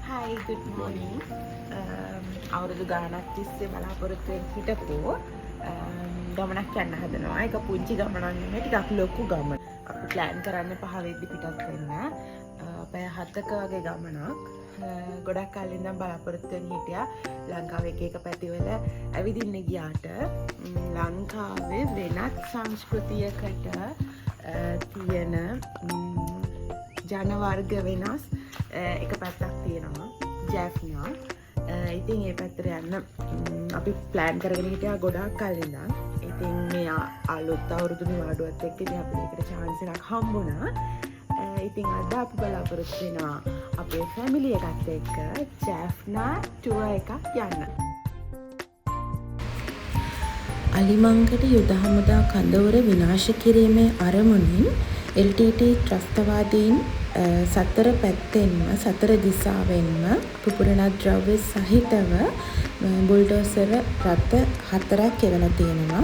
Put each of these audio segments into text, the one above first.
Hi, good morning. අවුරුදු ගානක් තිස්සේ බලාපොරොත්තුවෙන් හිටපු ගමනක් යන්න හදනවා. ඒක පුංචි ගමනක් නෙමෙයි, ටිකක් ලොකු ගමන. අපි ප්ලෑන් කරන්නේ 5 වෙද්දි පිටත් වෙන්න. පැය 7ක වගේ ගමනක්. ගොඩක් කලින් ඉඳන් බලාපොරොත්තු වෙන්න හිටියා. ලංකාවේ එක පැතිවල ඇවිදින්න ගියාට ලංකාවේ වෙනත් සංස්කෘතියකට තියෙන ජන වර්ග වෙනස් එක පැත්තක් තියෙනවා ජැෆ්නා. ඉතින් ඒ පැත්තට යන්න අපි ප්ලෑන් කරගෙන හිටියා ගොඩක් කලින් ඉඳන්. ඉතින් මේ අලුත් අවුරුදු නිවාඩුවත් එක්ක ඉතින් අපිට ඒකට chance එකක් හම්බුණා. ඉතින් අද අපි බලාපොරොත්තු වෙනවා අපේ ෆැමිලි එකත් එක්ක ජැෆ්නා ටුවර් එකක් යන්න. අලිමංගල යුද හමුදා කඳවුර විනාශ කිරීමේ අරමුණින් LTT ත්‍රස්තවාදීන් සතර පැත්තෙන්ම සතර දිසාවෙන්ම පුපුරණ ද්‍රව්‍ය සහිතව බුල්ඩෝසර් රථ 4ක් එවලා තියෙනවා.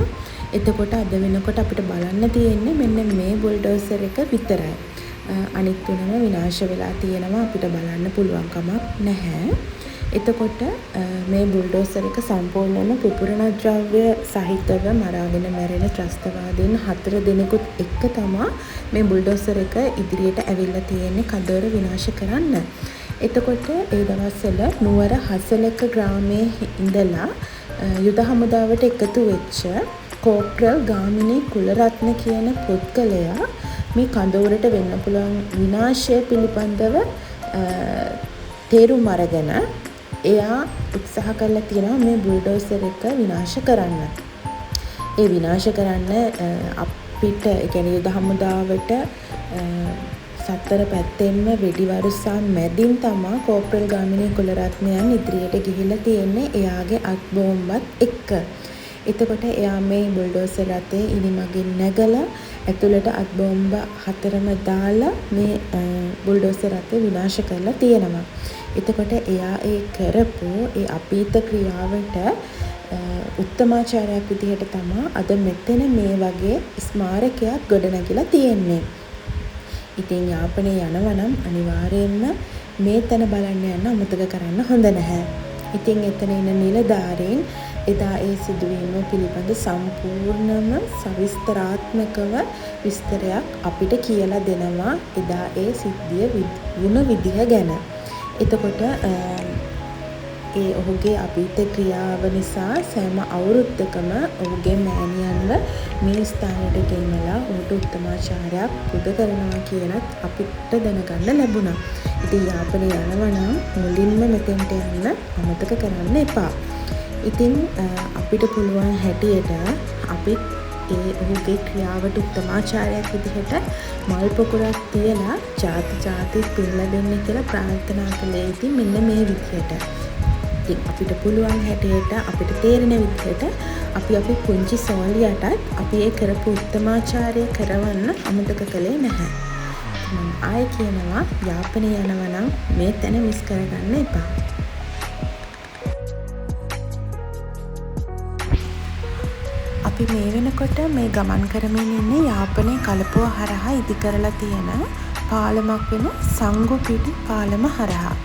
එතකොට අද වෙනකොට අපිට බලන්න තියෙන්නේ මෙන්න මේ බුල්ඩෝසර් එක විතරයි. අනිත් තුනම විනාශ වෙලා තියෙනවා, අපිට බලන්න පුළුවන් කමක් නැහැ. එතකොට මේ බුල්ඩෝසර් එක සම්පූර්ණයෙන්ම පුපුරණ ද්‍රව්‍ය සහිතව මරාගෙන මැරෙන ත්‍රස්තවාදීන් 4 දෙනෙකුත් එක්ක තමයි මේ බුල්ඩෝසර් එක ඉදිරියට ඇවිල්ලා තියෙන්නේ කඳවුර විනාශ කරන්න. එතකොට ඒ දවස්වල නුවර හසලක ග්‍රාමයේ ඉඳලා යුද හමුදාවට එකතු වෙච්ච කෝප්‍රල් ගාමිණී කුලරත්න කියන පුද්ගලයා මේ කඳවුරට වෙන්න පුළුවන් විනාශය පිළිබඳව තේරුම් අරගෙන එයා උත්සාහ කරලා තියෙනවා මේ බුල්ඩෝසර් එක විනාශ කරන්න. ඒ විනාශ කරන්න අපිට ඒ කියන්නේ යුද හමුදාවට සතර පැත්තෙන්ම වෙඩි වරුසා මැදින් තමයි කෝප්‍රල් ගාමිණී කුලරත්නයන් ඉදිරියට ගිහිල්ලා තියෙන්නේ එයාගේ අත් බෝම්බත් එක්ක. එතකොට එයා මේ බුල්ඩෝසර් රථේ ඉනිමගින් නැගලා ඇතුළට අත් බෝම්බ 4ම දාලා මේ බුල්ඩෝසර් රථේ විනාශ කරලා තියෙනවා. එතකොට එයා ඒ කරපු ඒ අපීත ක්‍රියාවට උත්තමාචාරයක් විදිහට තමයි අද මෙතන මේ වගේ ස්මාරකයක් ගොඩනැගිලා තියෙන්නේ. ඉතින් යාපනයේ යනවා නම් අනිවාර්යයෙන්ම මේ තැන බලන්න යන්න අමතක කරන්න හොඳ නැහැ. ඉතින් එතන ඉන්න නිලධාරීන් එදා ඒ සිදුවීම පිළිබඳ සම්පූර්ණම සවිස්තරාත්මකව විස්තරයක් අපිට කියලා දෙනවා එදා ඒ සිද්ධිය වුණ විදිහ ගැන. එතකොට ඒ ඔහුගේ අපීත ක්‍රියාව නිසා සෑම අවුරුද්දකම ඔහුගේ මෑණියන්ව මේ ස්ථානයට ගෙන්නලා ඔහුට උත්තමාචාරයක් පුද කරනවා කියලත් අපිට දැනගන්න ලැබුණා. ඉතින් යාපනයේ යනවා නම් මුලින්ම මෙතෙන්ට යන්න අමතක කරන්න එපා. ඉතින් අපිට පුළුවන් හැටියට අපිත් ඒ ඔහුගේ ක්‍රියාවට උත්තමාචාරයක් විදිහට මල් පොකුරක් තියලා ජාති පින් ලැබෙන්න කියලා ප්‍රාර්ථනා කළේ. ඉතින් මෙන්න මේ විදිහට. ඉතින් අපිට පුළුවන් හැටියට අපිට තේරෙන විදිහට අපි අපේ පුංචි සෝලියටත් අපි ඒ කරපු උත්තමාචාරය කරවන්න අමතක කළේ නැහැ. මම ආයෙ කියනවා යාපනයේ යනවා නම් මේ තැන මිස් කරගන්න එපා. අපි මේ වෙනකොට මේ ගමන් කරමින් ඉන්නේ යාපනයේ කලපුව හරහා ඉදි කරලා තියෙන පාලමක් වෙන සංගුපිටි පාලම හරහා.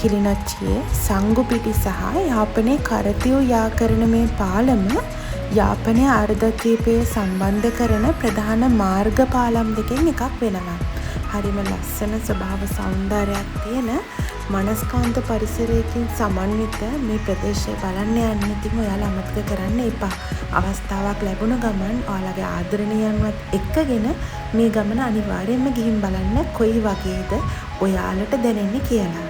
කිලිනොච්චියේ සංගුපිටි සහ යාපනයේ කරතියු යා කරන මේ පාලම යාපනයේ අර්ධද්වීපය සම්බන්ධ කරන ප්‍රධාන මාර්ග පාලම් දෙකෙන් එකක් වෙනවා. හරිම ලස්සන ස්වභාව සෞන්දර්යයක් තියෙන මනස්කාන්ත පරිසරයකින් සමන්විත මේ ප්‍රදේශය බලන්න යන්න. ඉතින් ඔයාලා අමතක කරන්න එපා. අවස්ථාවක් ලැබුණ ගමන් ඔයාලගේ ආදරණීයන්වත් එක්කගෙන මේ ගමන අනිවාර්යයෙන්ම ගිහින් බලන්න කොයි වගේද ඔයාලට දැනෙන්නේ කියලා.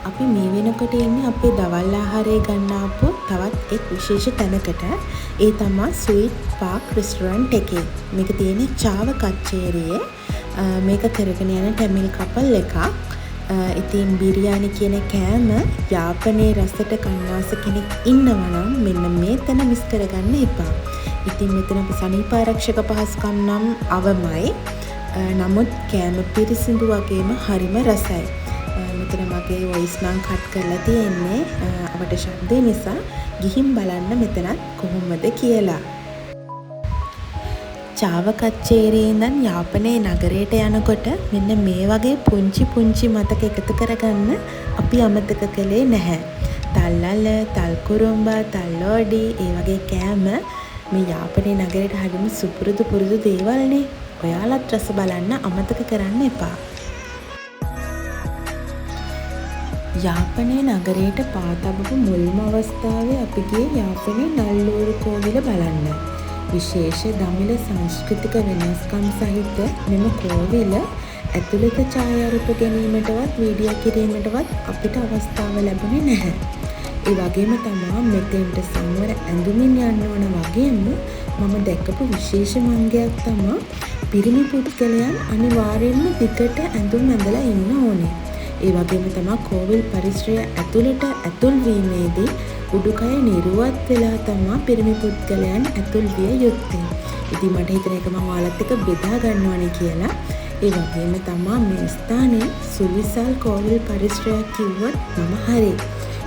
අපි මේ වෙනකොට ඉන්නේ අපේ දවල් ආහාරය ගන්න ආපු තවත් එක් විශේෂ තැනකට. ඒ තමයි ස්වීට් පාක් රෙස්ටොරන්ට් එකේ. මේක තියෙන්නේ චාව කච්චේරියේ. මේක කරගෙන යන ටැමිල් කපල් එකක්. ඉතින් බිරියානි කියන කෑම යාපනයේ රසට කන්නාස කෙනෙක් ඉන්නවා නම් මෙන්න මේ තැන මිස් කරගන්න එපා. ඉතින් මෙතන සනීප ආරක්ෂක පහසුකම් නම් අවමයි. නමුත් කෑම පිරිසිදු වගේම හරිම රසයි. මෙතන මගේ වොයිස් නම් කට් කරලා තියෙන්නේ අපට ශබ්දේ නිසා. ගිහින් බලන්න මෙතනත් කොහොමද කියලා. ජාවා කච්චේරියේ ඉඳන් යාපනයේ නගරයට යනකොට මෙන්න මේ වගේ පුංචි මතක එකතු කරගන්න අපි අමතක කළේ නැහැ. තල්ලල, තල්කුරුම්බා, තල්ලෝඩි ඒ වගේ කෑම මේ යාපනයේ නගරයට හරිම පුරුදු දේවල්නේ. ඔයාලත් රස බලන්න අමතක කරන්න එපා. යාපනයේ නගරයට පා තබපු මුල්ම අවස්ථාවේ අපි ගියේ යාපනයේ නල්ලූරු කෝවිල බලන්න. විශේෂ දමිළ සංස්කෘතික වෙනස්කම් සහිත මෙම කෝවිල ඇතුළත ඡායාරූප ගැනීමටවත් වීඩියෝ කිරීමටවත් අපිට අවස්ථාව ලැබුණේ නැහැ. ඒ වගේම තමයි මෙතෙන්ට සංවර ඇඳුමින් යන්න ඕන වගේම මම දැකපු විශේෂ මංගයක් තමයි පිරිමි පුද්ගලයන් අනිවාර්යයෙන්ම දිගට ඇඳුම් ඇඳලා ඉන්න ඕනේ. ඒ වගේම තමයි කෝවිල් පරිසරය ඇතුළට ඇතුල් වීමේදී උඩුකය නිරුවත් වෙලා තමයි පිරිමි පුද්ගලයන් ඇතුල් විය යුත්තේ. ඉතින් මට හිතෙන එක මම ඔයාලත් එක්ක බෙදා ගන්නවනේ කියලා. ඒ වගේම තමයි මේ ස්ථානයේ සුවිසල් කෝවිල් පරිසරයක් කිව්වොත් මම හරි.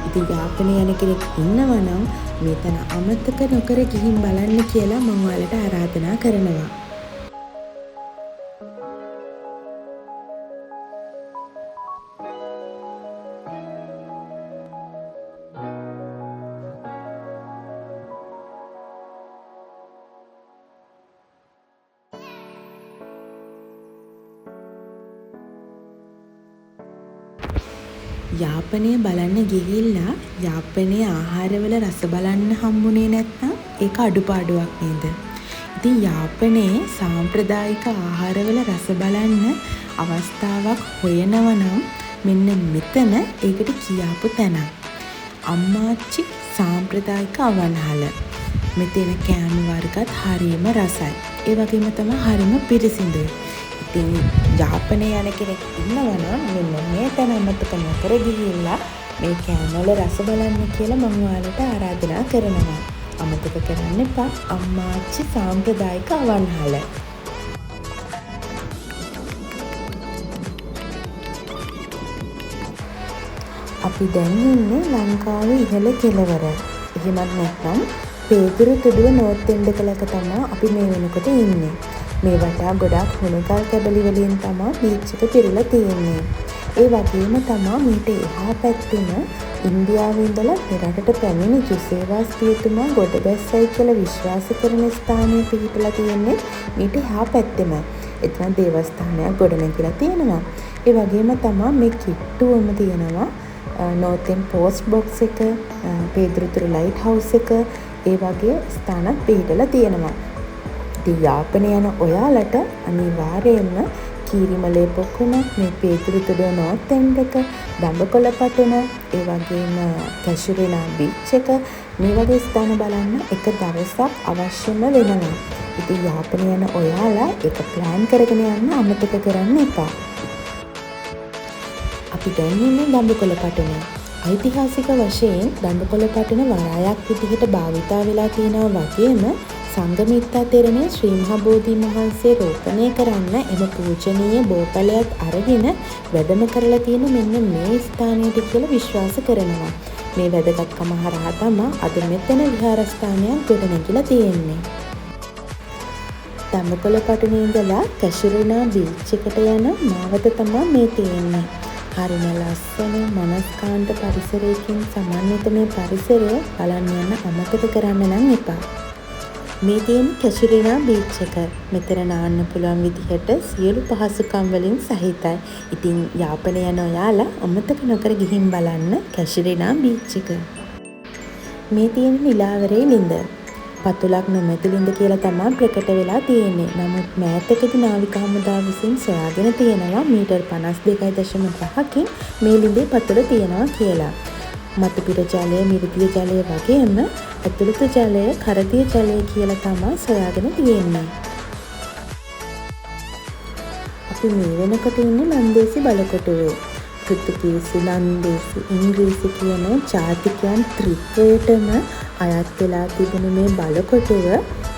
ඉතින් යාපනයේ යන කෙනෙක් ඉන්නවා නම් මෙතන අමතක නොකර ගිහින් බලන්න කියලා මම ඔයාලට ආරාධනා කරනවා. යාපනය බලන්න ගිහිල්ලා යාපනයේ ආහාරවල රස බලන්න හම්බුනේ නැත්නම් ඒක අඩුපාඩුවක් නේද? ඉතින් යාපනයේ සාම්ප්‍රදායික ආහාරවල රස බලන්න අවස්ථාවක් හොයනවා නම් මෙන්න මෙතන ඒකට කියාපු තැන. අම්මාච්චි සාම්ප්‍රදායික අවන්හල. මෙතන කෑම වර්ගත් හරිම රසයි. ඒ වගේම තමයි හරිම පිරිසිදුයි. ඉතින් යාපනයේ යන කෙනෙක් ඉන්නවා නම් මෙන්න මේ තැන අමතක නොකර ගිහිල්ලා මේ කෑමවල රස බලන්න කියලා මම ඔයාලට ආරාධනා කරනවා. අමතක කරන්න එපා අම්මාච්චි සාම්ප්‍රදායික අවන්හල. අපි දැන් ඉන්නේ ලංකාවේ ඉහළ කෙළවර. එහෙමත් නැත්නම් පේදුරු තුඩුව නෝර්ත් එන්ඩ් එකක තමයි අපි මේ වෙනකොට ඉන්නේ. මේ වටා ගොඩක් හුණගල් කැබලි වලින් තමයි බීච් එක පිරලා තියෙන්නේ. ඒ වගේම තමයි මීට එහා පැත්තෙම ඉන්දියාවේ ඉඳලා මෙරටට පැමිණි ජුසේවාස් පියතුමා ගොඩ බැස්සයි කියලා විශ්වාස කරන ස්ථානය පිහිටලා තියෙන්නේ මීට එහා පැත්තෙම. එතන දේවස්ථානයක් ගොඩනැගිලා තියෙනවා. ඒ වගේම තමයි මේ කිට්ටුවම තියෙනවා නෝර්තන් පෝස්ට් බොක්ස් එක, පේදුරුතුරු ලයිට් හවුස් එක, ඒ වගේ ස්ථානත් පිහිටලා තියෙනවා. ඉතින් යාපනය යන ඔයාලට අනිවාර්යයෙන්ම කීරිමලේ පොකුණ, මේ පේදුරුතුඩුව නෝර්ත් එන්ඩ් එක, දඹකොළ පටුන, ඒ වගේම කැෂුරිනා බීච් එක මේ වගේ ස්ථාන බලන්න එක දවසක් අවශ්‍යම වෙනවා. ඉතින් යාපනය යන ඔයාලා ඒක ප්ලෑන් කරගෙන යන්න අමතක කරන්න එපා. අපි දැන් ඉන්නේ දඹකොළ පටුනේ. ඓතිහාසික වශයෙන් දඹකොළ පටුන වරායක් විදිහට භාවිතා වෙලා තියෙනවා වගේම සංඝමිත්තා තෙරණිය ශ්‍රී මහා බෝධීන් වහන්සේ රෝපණය කරන්න එම පූජනීය බෝපලයක් අරගෙන වැඩම කරලා තියෙන මෙන්න මේ ස්ථානයට කියලා විශ්වාස කරනවා. මේ වැදගත්කම හරහා තමයි අද මෙතන විහාරස්ථානයක් ගොඩනැගිලා තියෙන්නේ. දඹකොළ පටුනේ ඉඳලා කැෂුරිනා බීච් එකට යන මාවත තමයි මේ තියෙන්නේ. හරිම ලස්සන මනස්කාන්ත පරිසරයකින් සමන්විත මේ පරිසරය බලන්න යන්න අමතක කරන්න නම් එපා. මේ තියෙන කැෂුරිනා බීච් එක. මෙතන නාන්න පුළුවන් විදිහට සියලු පහසුකම් වලින් සහිතයි. ඉතින් යාපනය යන ඔයාලා අමතක නොකර ගිහින් බලන්න කැෂුරිනා බීච් එක. මේ තියෙන නිලාවරේ ළිඳ. පතුලක් නොමැති ළිඳ කියලා තමයි ප්‍රකට වෙලා තියෙන්නේ. නමුත් මෑතකදී නාවික හමුදාව විසින් සොයාගෙන තියෙනවා මීටර් 52.5කින් මේ ළිඳේ පතුල තියෙනවා කියලා. මතුපිට ජලය, මිරිදිය ජලය වගේම ඇතුළත ජලය, කරදිය ජලය කියලා තමයි සොයාගෙන තියෙන්නේ. අපි මේ වෙනකොට ඉන්නේ නන්දේසි බලකොටුවේ. පෘතුගීසි, නන්දේසි, ඉංග්‍රීසි කියන ජාතිකයන් ත්‍රිත්වයටම අයත් වෙලා තිබෙන මේ බලකොටුව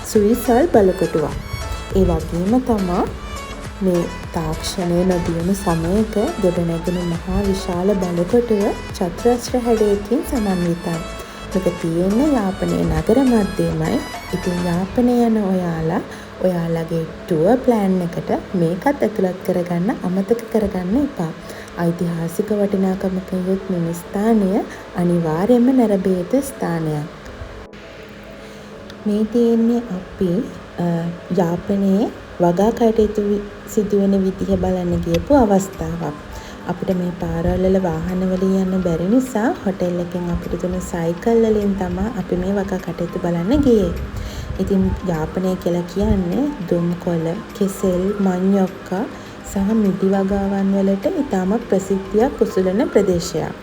සුවිසල් බලකොටුවක්. ඒ වගේම තමයි මේ තාක්ෂණය නොදියුණු සමයක ගොඩනැගෙන මහා විශාල බලකොටුව චතුරස්‍ර හැඩයකින් සමන්විතයි. මේක තියෙන්නේ යාපනයේ නගර මැදේමයි. ඉතින් යාපනය යන ඔයාලගේ ටුවර් ප්ලෑන් එකට මේකත් ඇතුළත් කරගන්න අමතක කරගන්න එපා. ඓතිහාසික වටිනාකමක යුත් මෙම ස්ථානය අනිවාර්යයෙන්ම නැරඹිය යුතු ස්ථානයක්. මේ තියෙන්නේ අපි යාපනයේ වගා කටයුතු සිදුවෙන විදිහ බලන්න ගියපු අවස්ථාවක්. අපිට මේ පාරවල් වල වාහන වලින් යන්න බැරි නිසා හොටෙල් එකෙන් අපිට දුන්න සයිකල් වලින් තමයි අපි මේ වගා කටයුතු බලන්න ගියේ. ඉතින් යාපනය කියලා කියන්නේ දුම්කොළ, කෙසෙල්, මඤ්ඤොක්කා සහ මිදි වගාවන් වලට ඉතාම ප්‍රසිද්ධියක් උසුලන ප්‍රදේශයක්.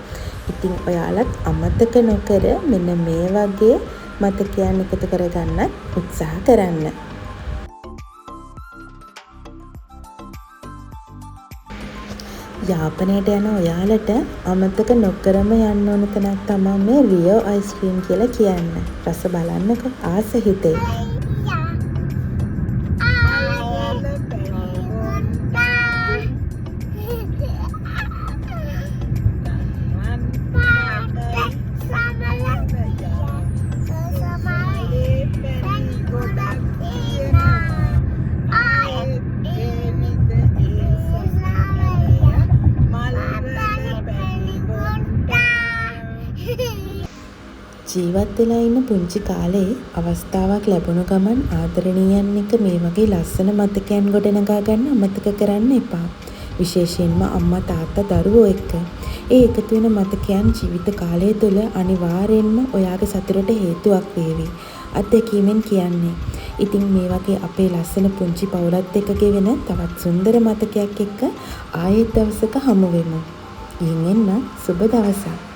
ඉතින් ඔයාලත් අමතක නොකර මෙන්න මේ වගේ මතකයන් එකතු කරගන්නත් උත්සාහ කරන්න. යාපනයට යන ඔයාලට අමතක නොකරම යන්න ඕන තැනක් තමයි මේ රියෝ අයිස්ක්‍රීම් කියලා කියන්නේ. රස බලන්නකෝ ආස හිතේ. ජීවත් වෙලා ඉන්න පුංචි කාලේ අවස්ථාවක් ලැබුණු ගමන් ආදරණීයන් එක මේ වගේ ලස්සන මතකයන් ගොඩනගා ගන්න අමතක කරන්න එපා. විශේෂයෙන්ම අම්මා තාත්තා දරුවෝ එක්ක. ඒ එකතු වෙන මතකයන් ජීවිත කාලය තුළ අනිවාර්යයෙන්ම ඔයාගේ සතුටට හේතුවක් වේවි. අත්දැකීමෙන් කියන්නේ. ඉතින් මේ වගේ අපේ ලස්සන පුංචි පවුලත් එක්ක ගෙවෙන තවත් සුන්දර මතකයක් එක්ක ආයෙත් දවසක හමු වෙමු. ඊයෙන් එන්න සුබ දවසක්.